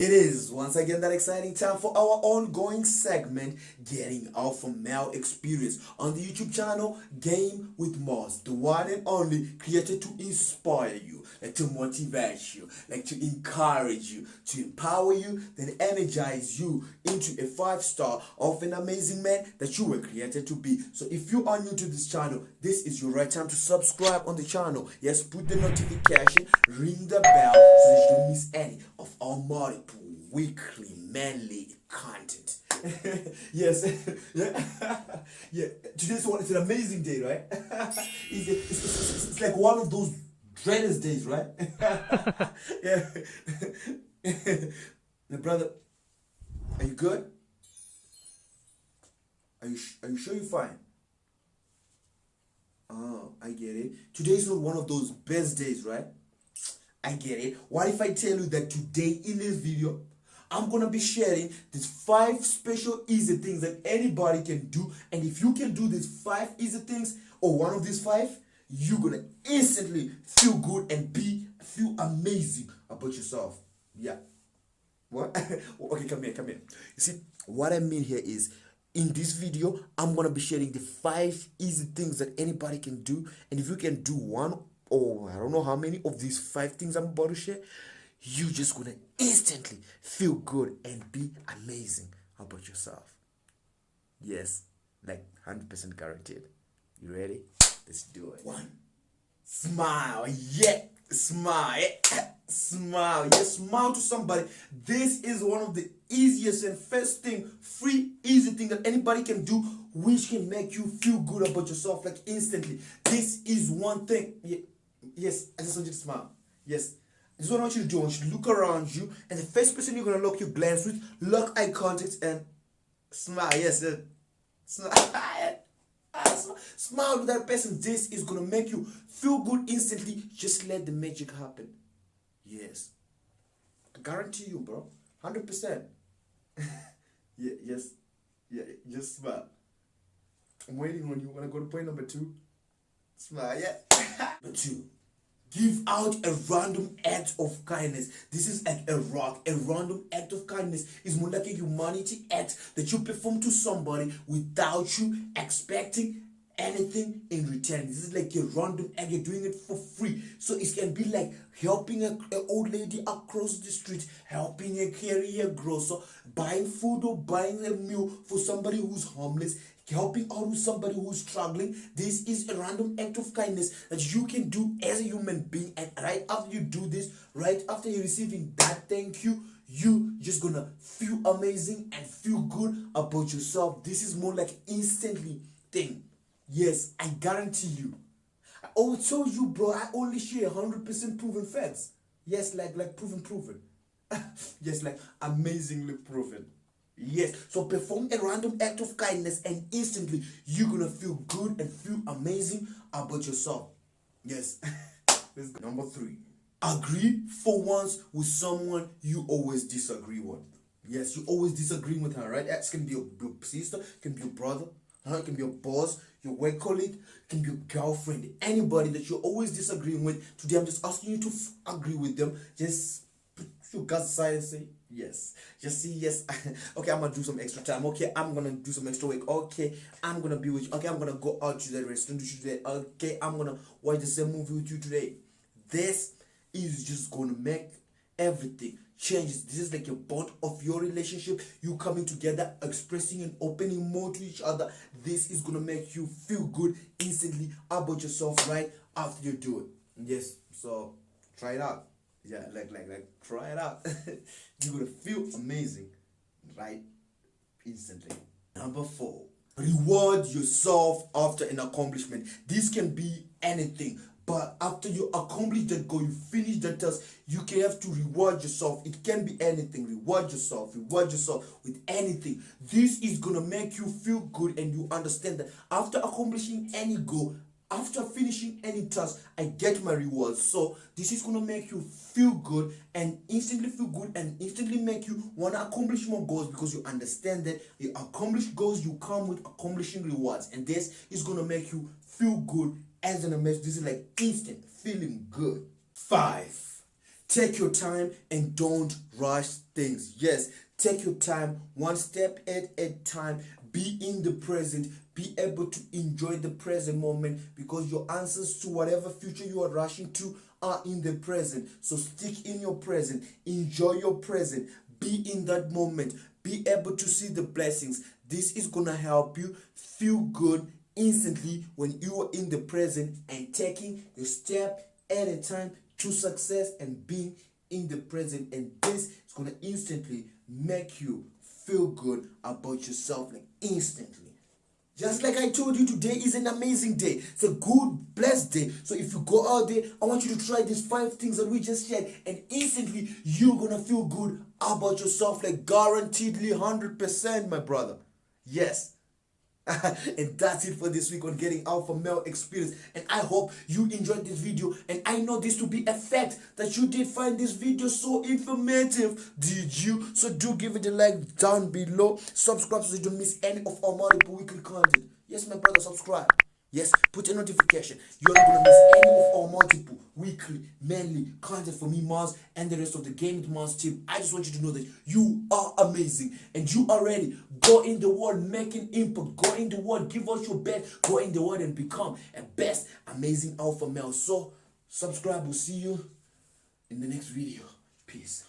It is once again that exciting time for our ongoing segment, Getting Alpha Male Experience on the YouTube channel Game with Mars, the one and only created to inspire you, like to motivate you, like to encourage you, to empower you, then energize you into a 5-star of an amazing man that you were created to be. So if you are new to this channel, this is your right time to subscribe on the channel. Yes, put the notification, ring the bell so that you don't miss any of our multiple weekly manly content. Yes. Yeah. Yeah, today's one, it's an amazing day, right? It's like one of those dreaded days, right? Yeah. My brother, are you good? Are you sure you're fine? Oh, I get it. Today's not one of those best days, right? I get it. What if I tell you that today in this video, I'm going to be sharing these 5 special easy things that anybody can do. And if you can do these 5 easy things, or one of these 5, you're going to instantly feel good and feel amazing about yourself. Yeah. What? Okay, come here. You see, what I mean here is, in this video, I'm going to be sharing the 5 easy things that anybody can do. And if you can do one, or I don't know how many of these 5 things I'm about to share, you just gonna instantly feel good and be amazing about yourself. Yes, like 100% guaranteed. You ready? Let's do it. 1. Smile. Yeah. Smile. Smile. Yeah, smile to somebody. This is one of the easiest and first thing, free, easy thing that anybody can do, which can make you feel good about yourself, like instantly. This is one thing. Yeah. Yes, I just want you to smile. Yes. This is what I want you to do. I want you to look around you, and the first person you're going to lock your glance with, lock eye contact and smile. Yes, smile. Smile to that person. This is going to make you feel good instantly. Just let the magic happen. Yes. I guarantee you, bro. 100%. Yeah, yes. Yeah, just smile. I'm waiting on you. When I go to point number 2, smile, yeah. Number 2. Give out a random act of kindness. This is like a random act of kindness is more like a humanity act that you perform to somebody without you expecting anything in return. This is like a random act. You're doing it for free. So it can be like helping an old lady across the street, helping her carry a grocer, buying food or buying a meal for somebody who's homeless, helping out with somebody who's struggling. This is a random act of kindness that you can do as a human being. And right after you do this, right after you're receiving that thank you, you just gonna feel amazing and feel good about yourself. This is more like instantly thing. Yes, I guarantee you. I always told you, bro, I only share 100% proven facts. Yes, like proven. Yes, like amazingly proven. Yes, so perform a random act of kindness and instantly you're gonna feel good and feel amazing about yourself. Yes. Let's go. Number 3. Agree for once with someone you always disagree with. Yes, you always disagree with her, right? It can be your sister, it can be your brother, it can be your boss, your work colleague, it can be your girlfriend, anybody that you're always disagreeing with. Today I'm just asking you to agree with them. Just put your guts aside and say yes. Just say yes. Okay, I'm gonna do some extra time. Okay, I'm gonna do some extra work. Okay, I'm gonna be with you. Okay, I'm gonna go out to the restaurant with you today. Okay, I'm gonna watch the same movie with you today. This is just gonna make everything changes. This is like a bond of your relationship. You coming together, expressing and opening more to each other. This is gonna make you feel good instantly about yourself right after you do it. Yes, so try it out. Yeah, like try it out. You're gonna feel amazing right instantly. Number 4. Reward yourself after an accomplishment. This can be anything, but after you accomplish that goal, you finish that task, you can have to reward yourself. It can be anything. Reward yourself with anything. This is gonna make you feel good, and you understand that after accomplishing any goal, after finishing any task, I get my reward. So this is gonna make you feel good and instantly make you want to accomplish more goals, because you understand that you accomplish goals, you come with accomplishing rewards, and this is gonna make you feel good as an amazing. This is like instant feeling good. 5. Take your time and don't rush things. Yes, take your time, one step at a time. Be in the present. Be able to enjoy the present moment, because your answers to whatever future you are rushing to are in the present. So stick in your present. Enjoy your present. Be in that moment. Be able to see the blessings. This is going to help you feel good instantly when you are in the present and taking a step at a time to success and being in the present. And this is going to instantly make you feel good about yourself, like instantly. Just like I told you, today is an amazing day. It's a good, blessed day. So if you go out there, I want you to try these 5 things that we just shared, and instantly you're gonna feel good about yourself, like guaranteedly 100%, my brother. Yes. And that's it for this week on Getting Alpha Male Experience. And I hope you enjoyed this video. And I know this to be a fact that you did find this video so informative. Did you? So do give it a like down below. Subscribe so you don't miss any of our multiple weekly content. Yes, my brother, subscribe. Yes, put a notification. You're not gonna miss any of our multiple weekly, mainly content for me, Mars, and the rest of the G.A.M.E team. I just want you to know that you are amazing and you are ready. Go in the world, make an impact. Go in the world, give us your best. Go in the world and become a best amazing alpha male. So subscribe. We'll see you in the next video. Peace.